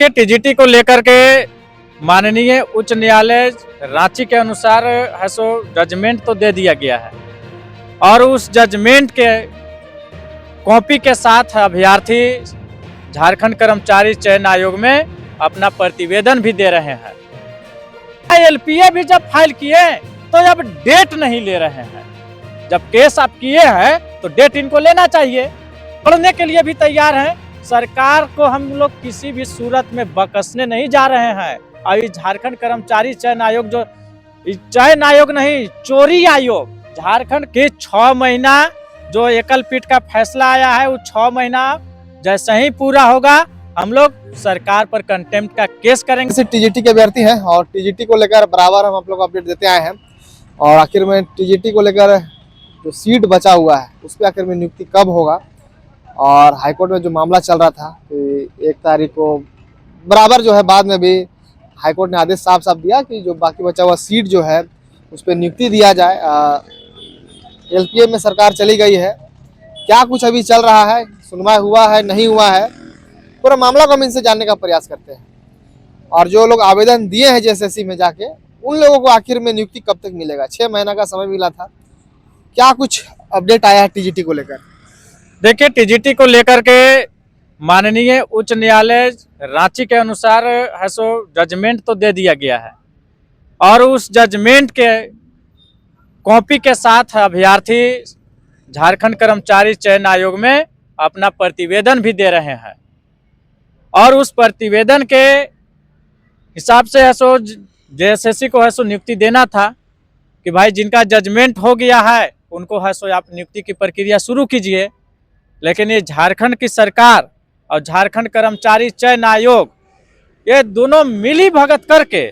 के टीजीटी को लेकर के माननीय उच्च न्यायालय रांची के अनुसार है सो जजमेंट तो दे दिया गया है और उस जजमेंट के कॉपी के साथ अभ्यर्थी झारखंड कर्मचारी चयन आयोग में अपना प्रतिवेदन भी दे रहे हैं। एलपीए भी जब फाइल किए तो अब डेट नहीं ले रहे हैं। जब केस आप किए हैं तो डेट इनको लेना चाहिए। पढ़ने के लिए भी तैयार हैं। सरकार को हम लोग किसी भी सूरत में बकसने नहीं जा रहे हैं। और झारखंड कर्मचारी चयन आयोग जो चयन आयोग नहीं, चोरी आयोग, झारखंड के 6 महीना जो एकल पीठ का फैसला आया है वो 6 महीना जैसे ही पूरा होगा हम लोग सरकार पर कंटेम्प्ट का केस करेंगे। टीजीटी के अभ्यर्थी हैं और टीजीटी को लेकर बराबर हम आप लोग अपडेट देते आए हैं और आखिर में टीजीटी को लेकर जो सीट बचा हुआ है उस पर आखिर में नियुक्ति कब होगा। और हाईकोर्ट में जो मामला चल रहा था कि 1 तारीख को बराबर जो है बाद में भी हाईकोर्ट ने आदेश साफ साफ दिया कि जो बाकी बचा हुआ सीट जो है उस पर नियुक्ति दिया जाए। एलपीए में सरकार चली गई है, क्या कुछ अभी चल रहा है, सुनवाई हुआ है नहीं हुआ है, पूरा मामला को हम इनसे जानने का प्रयास करते हैं। और जो लोग आवेदन दिए हैं जेएसएससी में जाके उन लोगों को आखिर में नियुक्ति कब तक मिलेगा। 6 महीना का समय मिला था, क्या कुछ अपडेट आया है टीजीटी को लेकर। देखिए, टीजीटी को लेकर के माननीय उच्च न्यायालय रांची के अनुसार है सो जजमेंट तो दे दिया गया है और उस जजमेंट के कॉपी के साथ अभ्यर्थी झारखंड कर्मचारी चयन आयोग में अपना प्रतिवेदन भी दे रहे हैं। और उस प्रतिवेदन के हिसाब से है सो जेएसएससी को है सो नियुक्ति देना था कि भाई जिनका जजमेंट हो गया है उनको है सो आप नियुक्ति की प्रक्रिया शुरू कीजिए। लेकिन ये झारखंड की सरकार और झारखंड कर्मचारी चयन आयोग ये दोनों मिली भगत करके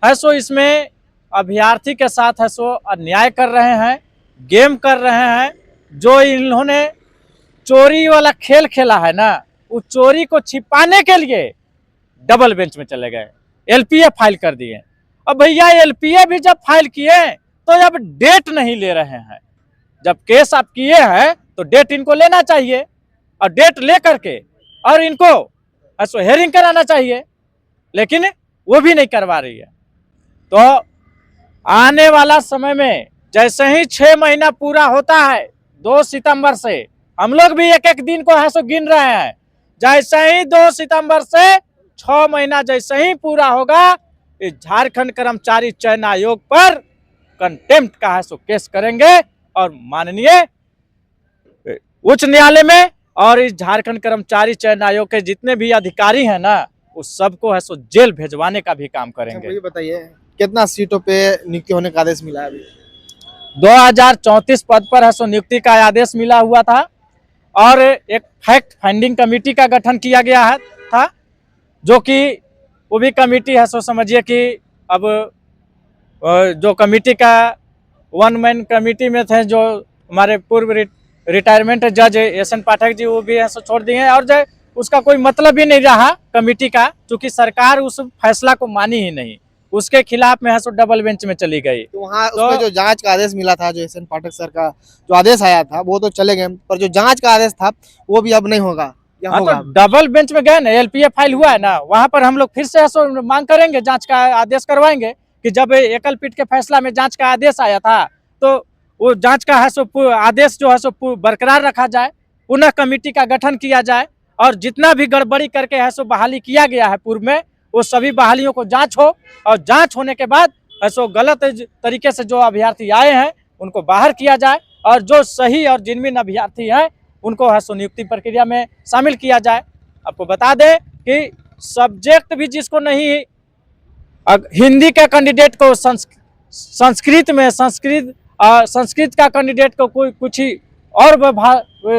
है सो इसमें अभ्यर्थी के साथ है सो अन्याय कर रहे हैं, गेम कर रहे हैं। जो इन्होंने चोरी वाला खेल खेला है ना, उस चोरी को छिपाने के लिए डबल बेंच में चले गए, एलपीए फाइल कर दिए। अब भैया एलपीए भी जब फाइल किए तो अब डेट नहीं ले रहे हैं। जब केस आप किए हैं तो डेट इनको लेना चाहिए और डेट ले करके और इनको ऐसो हेयरिंग कराना चाहिए, लेकिन वो भी नहीं करवा रही है। तो आने वाला समय में जैसे ही 6 महीना पूरा होता है 2 सितंबर से, हम लोग भी एक दिन को है सो गिन रहे हैं। जैसे ही 2 सितंबर से 6 महीना जैसे ही पूरा होगा इस झारखंड कर्मचारी चयन आयोग पर कंटेम्प्ट का है सो केस करेंगे और माननीय उच्च न्यायालय में और इस झारखंड कर्मचारी चयन आयोग के जितने भी अधिकारी हैं ना उस सबको है सो जेल भेजवाने का भी काम करेंगे। मुझे बताइए कितना सीटों पे नियुक्ति होने का आदेश मिला है अभी। 2034 पद पर है सो नियुक्ति का आदेश मिला हुआ था और एक फैक्ट फाइंडिंग कमेटी का गठन किया गया है था, जो कि वो भी कमेटी है सो समझिए कि अब जो कमेटी का 1 मैन कमेटी में थे जो हमारे पूर्व रिटायरमेंट जज एसएन पाठक जी, वो भी है सो छोड़ दिए हैं और जो उसका कोई मतलब ही नहीं रहा कमेटी का, क्योंकि सरकार उस फैसला को मानी ही नहीं, उसके खिलाफ में है सो डबल बेंच में चली गई। तो वहाँ उसमें जो जांच का आदेश मिला था, जो एसएन पाठक सर का जो आदेश आया था वो तो चले गए, पर जो जांच का आदेश था वो भी अब नहीं होगा। तो डबल बेंच में गए ना, एलपीए फाइल हुआ है ना, वहाँ पर हम लोग फिर से सो मांग करेंगे, जांच का आदेश करवाएंगे कि जब एकल पीठ के फैसला में जांच का आदेश आया था तो वो जांच का है सो आदेश जो है सो बरकरार रखा जाए, पुनः कमेटी का गठन किया जाए और जितना भी गड़बड़ी करके है सो बहाली किया गया है पूर्व में वो सभी बहालियों को जांच हो और जांच होने के बाद ऐसो गलत तरीके से जो अभ्यर्थी आए हैं उनको बाहर किया जाए और जो सही और जिनमिन अभ्यर्थी हैं उनको है सो नियुक्ति प्रक्रिया में शामिल किया जाए। आपको बता दें कि सब्जेक्ट भी जिसको नहीं, हिंदी के कैंडिडेट को संस्कृत का कैंडिडेट को कोई कुछ ही और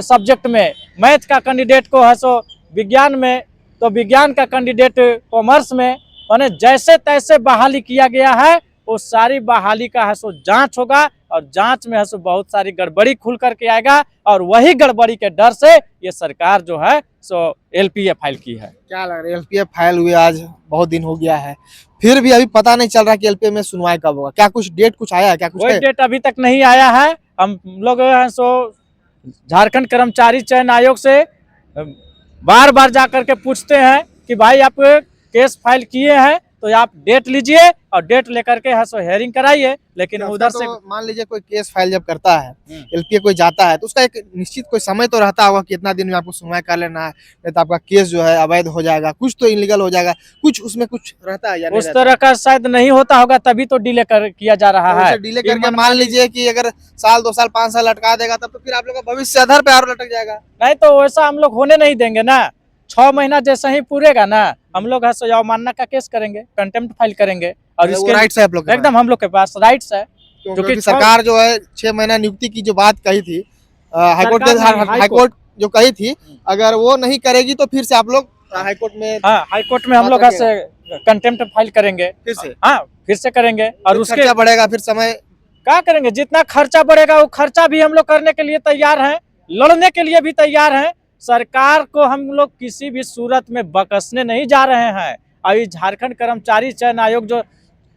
सब्जेक्ट में, मैथ का कैंडिडेट को है सो विज्ञान में, तो विज्ञान का कैंडिडेट कॉमर्स में, माने जैसे तैसे बहाली किया गया है वो सारी बहाली का है सो जांच होगा और जांच में है सो बहुत सारी गड़बड़ी खुल करके आएगा और वही गड़बड़ी के डर से ये सरकार जो है सो एलपीए फाइल की है। क्या लग रहा है, एलपीए फाइल हुए आज बहुत दिन हो गया है, फिर भी अभी पता नहीं चल रहा कि एलपीए में सुनवाई कब होगा। क्या कुछ डेट कुछ आया है? क्या कुछ कोई डेट अभी तक नहीं आया है। हम लोग हैं सो झारखंड कर्मचारी चयन आयोग से बार बार जा करके पूछते हैं कि भाई आप केस फाइल किए हैं तो आप डेट लीजिए और डेट लेकर के है सो हेयरिंग कराइए, लेकिन उधर से मान लीजिए कोई केस फाइल जब करता है, एलपीए कोई जाता है, तो उसका एक निश्चित कोई समय तो रहता होगा कि इतना दिन में आपको सुनवाई कर लेना है, नहीं तो आपका केस जो है अवैध हो जाएगा, कुछ तो इलीगल हो जाएगा, कुछ उसमें कुछ रहता है या नहीं उस तरह का शायद नहीं होता होगा, तभी तो डिले कर किया जा रहा है। डिले करके मान लीजिए कि अगर साल 2 साल 5 साल लटका देगा, तब तो फिर आप लोग का भविष्य आधार पे और लटक जाएगा। नहीं तो वैसा हम लोग होने नहीं देंगे ना। 6 महीना जैसे ही पूरेगा ना, हम लोग है सो अवमानना का केस करेंगे, कंटेम्प्ट फाइल करेंगे। और वो इसके राइट्स है आप लोग के एकदम हम लोग के पास राइट्स है, पास? जो कि क्योंकि सरकार जो है 6 महीना नियुक्ति की जो बात कही थी, हाईकोर्ट जो कही थी, अगर वो नहीं करेगी तो फिर से आप लोग हाईकोर्ट में, हाँ हाईकोर्ट में हम लोग ऐसे कंटेम्प्ट फाइल करेंगे, फिर से हाँ फिर से करेंगे। और उसके खर्चा बढ़ेगा, फिर समय क्या करेंगे, जितना खर्चा बढ़ेगा वो खर्चा भी हम लोग करने के लिए तैयार हैं, लड़ने के लिए भी तैयार हैं। सरकार को हम लोग किसी भी सूरत में बकसने नहीं जा रहे हैं। अभी झारखंड कर्मचारी चयन आयोग जो,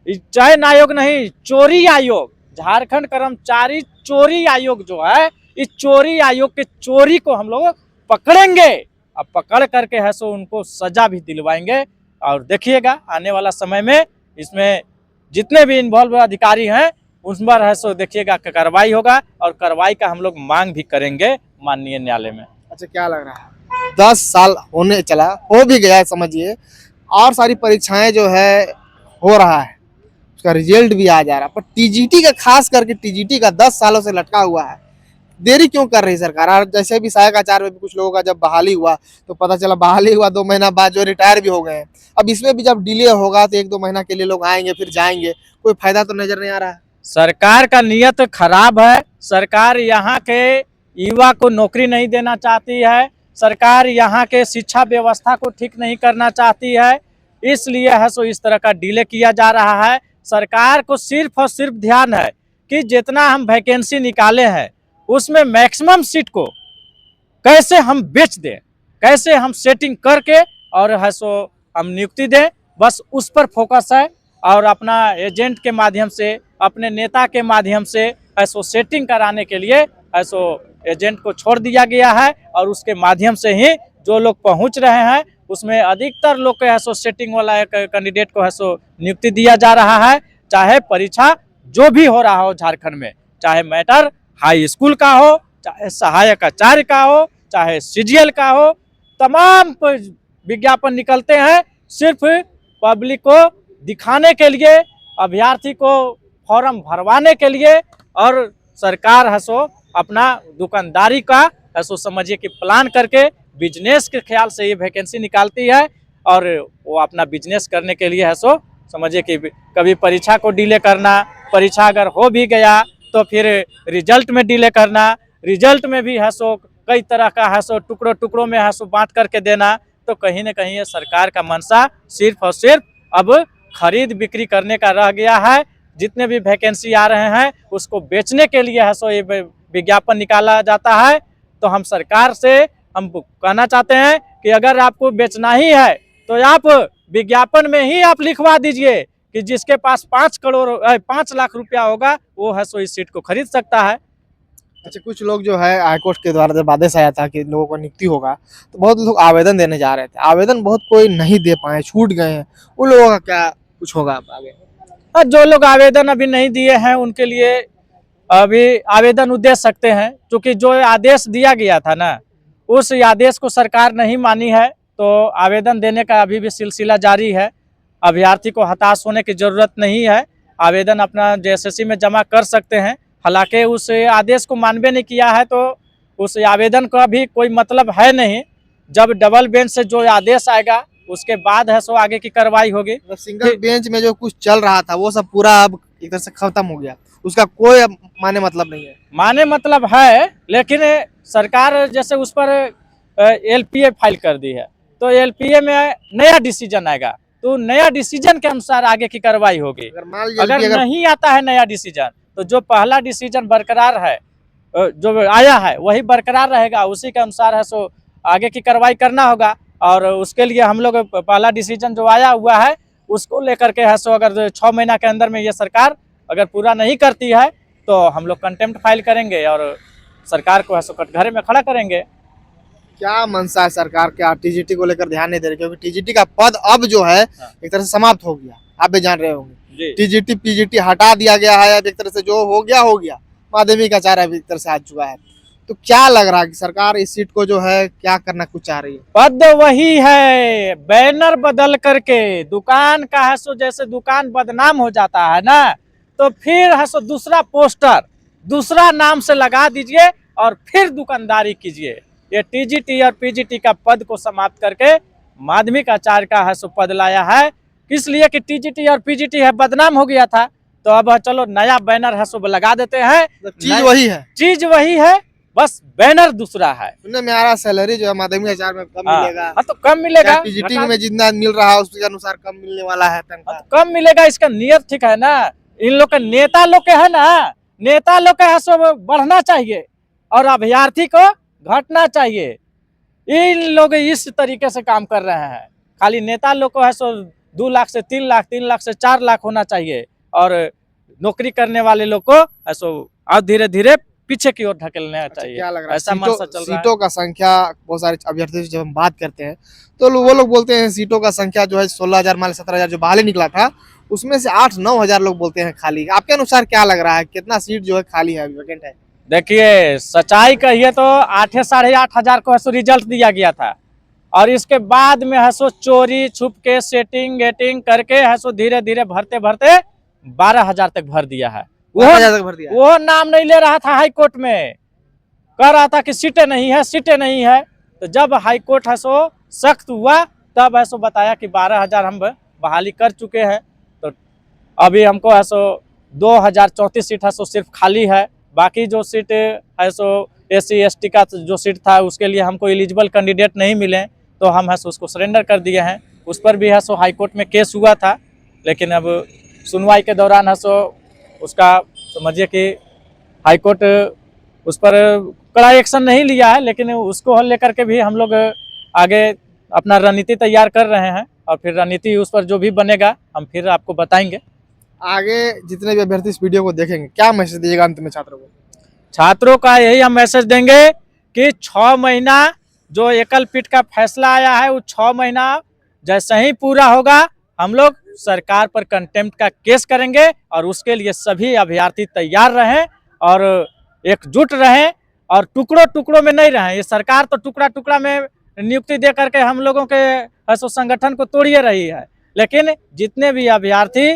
चयन आयोग नहीं, चोरी आयोग, झारखंड कर्मचारी चोरी आयोग जो है, इस चोरी आयोग के चोरी को हम लोग पकड़ेंगे। अब पकड़ करके है सो उनको सजा भी दिलवाएंगे। और देखिएगा आने वाला समय में इसमें जितने भी इन्वॉल्व अधिकारी हैं उस पर है सो देखिएगा कार्रवाई होगा, और कार्रवाई का हम लोग मांग भी करेंगे माननीय न्यायालय में। अच्छा, क्या लग रहा है 10 साल होने चला, हो भी गया समझिए, और सारी परीक्षाएं जो है हो रहा है, उसका रिजल्ट भी आ जा रहा है, पर टीजीटी का, खास करके टीजीटी का 10 सालों से लटका हुआ है। देरी क्यों कर रही सरकार? और जैसे भी सहायक आचार्य में भी कुछ लोगों का जब बहाली हुआ तो पता चला बहाली हुआ 2 महीना बाद जो रिटायर भी हो गए हैं। अब इसमें भी जब डिले होगा तो 1-2 महीना के लिए लोग आएंगे फिर जाएंगे, कोई फायदा तो नजर नहीं आ रहा है। सरकार का नियत खराब है। सरकार यहाँ के युवा को नौकरी नहीं देना चाहती है। सरकार यहाँ के शिक्षा व्यवस्था को ठीक नहीं करना चाहती है, इसलिए है सो इस तरह का डिले किया जा रहा है। सरकार को सिर्फ और सिर्फ ध्यान है कि जितना हम वैकेंसी निकाले हैं उसमें मैक्सिमम सीट को कैसे हम बेच दें, कैसे हम सेटिंग करके और है सो हम नियुक्ति दें, बस उस पर फोकस है। और अपना एजेंट के माध्यम से, अपने नेता के माध्यम से ऐसो सेटिंग कराने के लिए ऐसो एजेंट को छोड़ दिया गया है, और उसके माध्यम से ही जो लोग पहुंच रहे हैं उसमें अधिकतर लोग को ऐसो सेटिंग वाला एक कैंडिडेट को ऐसो नियुक्ति दिया जा रहा है। चाहे परीक्षा जो भी हो रहा हो झारखंड में, चाहे मैटर हाई स्कूल का हो, चाहे सहायक आचार्य का हो, चाहे सीजीएल का हो, तमाम विज्ञापन निकलते हैं सिर्फ पब्लिक को दिखाने के लिए, अभ्यर्थी को फॉर्म भरवाने के लिए। और सरकार है सो अपना दुकानदारी का है सो समझिए कि प्लान करके बिजनेस के ख्याल से ये वैकेंसी निकालती है, और वो अपना बिजनेस करने के लिए है सो समझिए कि कभी परीक्षा को डिले करना, परीक्षा अगर हो भी गया तो फिर रिजल्ट में डिले करना, रिजल्ट में भी है सो कई तरह का है सो टुकड़ों टुकड़ों में है सो बांट करके देना। तो कहीं ना कहीं ये सरकार का मंशा सिर्फ और सिर्फ अब खरीद बिक्री करने का रह गया है। जितने भी वैकेंसी आ रहे हैं उसको बेचने के लिए है सो ये विज्ञापन निकाला जाता है। तो हम सरकार से हम कहना चाहते हैं कि अगर आपको बेचना ही है तो आप विज्ञापन में ही आप लिखवा दीजिए कि जिसके पास 5 लाख रुपया होगा वो है सो इस सीट को खरीद सकता है। अच्छा, कुछ लोग जो है हाईकोर्ट के द्वारा जब आदेश आया था कि लोगों को नियुक्ति होगा, तो बहुत लोग आवेदन देने जा रहे थे, आवेदन बहुत कोई नहीं दे पाए, छूट गए हैं, उन लोगों का क्या कुछ होगा आगे? और जो लोग आवेदन अभी नहीं दिए हैं उनके लिए अभी आवेदन दे सकते हैं, क्योंकि जो आदेश दिया गया था ना उस आदेश को सरकार नहीं मानी है, तो आवेदन देने का अभी भी सिलसिला जारी है। अभ्यर्थी को हताश होने की जरूरत नहीं है, आवेदन अपना जेएसएससी में जमा कर सकते हैं। हालांकि उस आदेश को मानवे नहीं किया है तो उस आवेदन का भी कोई मतलब है नहीं। जब डबल बेंच से जो आदेश आएगा उसके बाद है सो आगे की कार्रवाई होगी। सिंगल बेंच में जो कुछ चल रहा था वो सब पूरा अब एक तरह से खत्म हो गया, उसका कोई अब माने मतलब नहीं है। माने मतलब है, लेकिन सरकार जैसे उस पर एलपीए फाइल कर दी है, तो एलपीए में नया डिसीजन आएगा, तो नया डिसीजन के अनुसार आगे की कार्रवाई होगी। अगर नहीं आता है नया डिसीजन तो जो पहला डिसीजन बरकरार है, जो आया है वही बरकरार रहेगा, उसी के अनुसार है सो आगे की कार्रवाई करना होगा। और उसके लिए हम लोग पहला डिसीजन जो आया हुआ है उसको लेकर के है सो अगर 6 महीना के अंदर में ये सरकार अगर पूरा नहीं करती है तो हम लोग कंटेम्प्ट फाइल करेंगे और सरकार को है सो कटघरे में खड़ा करेंगे। क्या मंशा है सरकार के, टीजीटी को लेकर ध्यान नहीं दे रहे, क्योंकि टीजीटी का पद अब जो है एक तरह से समाप्त हो गया, आप भी जान रहे होंगे। टीजीटी पीजीटी हटा दिया गया है, अब एक तरह से जो हो गया, माध्यमिक आचार्य अब एक तरह से आ चुका है। तो क्या लग रहा है कि सरकार इस सीट को जो है क्या करना कुछ चाह रही है? पद वही है, बैनर बदल करके दुकान का है सो, जैसे दुकान बदनाम हो जाता है ना, तो फिर है सो दूसरा पोस्टर दूसरा नाम से लगा दीजिए और फिर दुकानदारी कीजिए। ये टीजीटी और पीजीटी का पद को समाप्त करके माध्यमिक आचार्य का है सो पद लाया है, इसलिए कि टीजीटी और पीजीटी है बदनाम हो गया था, तो अब चलो नया बैनर है सो लगा देते हैं। चीज वही है, बस बैनर दूसरा है। सुनने में आ रहा सैलरी जो है माध्यमिक आचार्य में कम मिलेगा। हाँ तो कम मिलेगा, पीजीटी में जितना मिल रहा है उसके अनुसार कम मिलने वाला है, तो कम मिलेगा। इसका नियत ठीक है ना, इन लोग के नेता लोग के है ना, नेता लोग के सब बढ़ना चाहिए और अभ्यर्थी को घटना चाहिए। इन लोग इस तरीके से काम कर रहे हैं, खाली नेता लोग को है सो 2 लाख से 3 लाख, 3 लाख से 4 लाख होना चाहिए, और नौकरी करने वाले लोग को ऐसो अब धीरे धीरे पीछे की ओर ढकेलना चाहिए। क्या लग रहा है ऐसा मंशा चल रहा है। सीटों का संख्या, बहुत सारे अभ्यर्थियों से जब हम बात करते हैं तो वो लोग बोलते हैं सीटों का संख्या जो है 16,000 मान 17,000 जो बहाली निकला था, उसमें से 8-9 हजार लोग बोलते हैं खाली। आपके अनुसार क्या लग रहा है, कितना सीट जो है खाली है, वैकेंट है? देखिए सच्चाई कहिए तो 8 साढ़े 8 हजार को है सो रिजल्ट दिया गया था, और इसके बाद में है सो चोरी छुप के सेटिंग गेटिंग करके है सो धीरे धीरे भरते भरते 12,000 तक भर दिया है। वो नाम नहीं ले रहा था हाई कोर्ट में, कह रहा था कि सीटें नहीं है। तो जब हाई कोर्ट है सो सख्त हुआ तब है सो बताया कि 12,000 हम बहाली कर चुके हैं। तो अभी हमको है सो 2,034 सीट है सो सिर्फ खाली है, बाकी जो सीट है सो SC ST का जो सीट था उसके लिए हमको एलिजिबल कैंडिडेट नहीं मिले, तो हम है सो उसको सरेंडर कर दिए हैं। उस पर भी है सो हाई कोर्ट में केस हुआ था, लेकिन अब सुनवाई के दौरान है सो उसका समझिए कि हाई कोर्ट उस पर कड़ा एक्शन नहीं लिया है, लेकिन उसको लेकर के भी हम लोग आगे अपना रणनीति तैयार कर रहे हैं, और फिर रणनीति उस पर जो भी बनेगा हम फिर आपको बताएंगे। आगे जितने भी अभ्यर्थी इस वीडियो को देखेंगे क्या मैसेज दीजिएगा अंत में छात्रों को? छात्रों का यही हम मैसेज देंगे कि 6 महीना जो एकल पीठ का फैसला आया है, वो 6 महीना जैसे ही पूरा होगा हम लोग सरकार पर कंटेम्प्ट का केस करेंगे, और उसके लिए सभी अभ्यर्थी तैयार रहें और एकजुट रहें और टुकड़ों टुकड़ों में नहीं रहें। ये सरकार तो टुकड़ा टुकड़ा में नियुक्ति दे करके हम लोगों के संगठन को तोड़िए रही है, लेकिन जितने भी अभ्यर्थी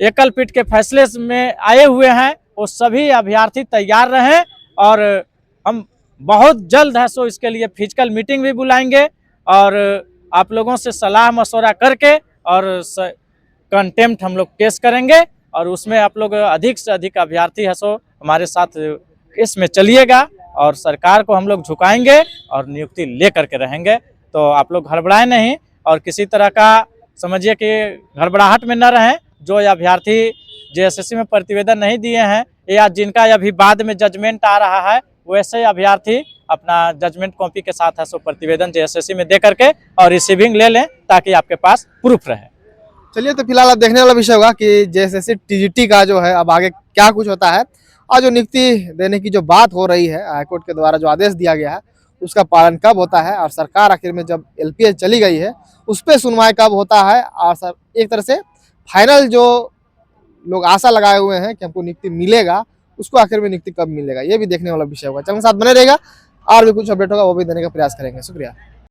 एकल पीठ के फैसले में आए हुए हैं वो सभी अभ्यर्थी तैयार रहें, और हम बहुत जल्द है सो इसके लिए फिजिकल मीटिंग भी बुलाएंगे और आप लोगों से सलाह मशवरा करके और कंटेम्प्ट हम लोग केस करेंगे, और उसमें आप लोग अधिक से अधिक अभ्यर्थी है सो हमारे साथ इसमें चलिएगा, और सरकार को हम लोग झुकाएंगे और नियुक्ति ले करके रहेंगे। तो आप लोग घबराएं नहीं, और किसी तरह का समझिए कि घबराहट में न रहें। जो अभ्यर्थी JSSC में प्रतिवेदन नहीं दिए हैं या जिनका अभी बाद में जजमेंट आ रहा है, वैसे अभ्यर्थी अपना जजमेंट कॉपी के साथ है सो प्रतिवेदन JSSC में दे करके और रिसीविंग ले लें, ताकि आपके पास प्रूफ रहे। चलिए, तो फिलहाल अब देखने वाला विषय होगा कि JSSC TGT का जो है अब आगे क्या कुछ होता है, और जो नियुक्ति देने की जो बात हो रही है हाईकोर्ट के द्वारा जो आदेश दिया गया है उसका पालन कब होता है, और सरकार आखिर में जब LPS चली गई है उस पर सुनवाई कब होता है, और एक तरह से फाइनल जो लोग आशा लगाए हुए हैं कि हमको नियुक्ति मिलेगा, उसको आखिर में नियुक्ति कब मिलेगा, ये भी देखने वाला विषय होगा। चैनल के साथ बने रहेगा, और भी कुछ अपडेट होगा वो भी देने का प्रयास करेंगे। शुक्रिया।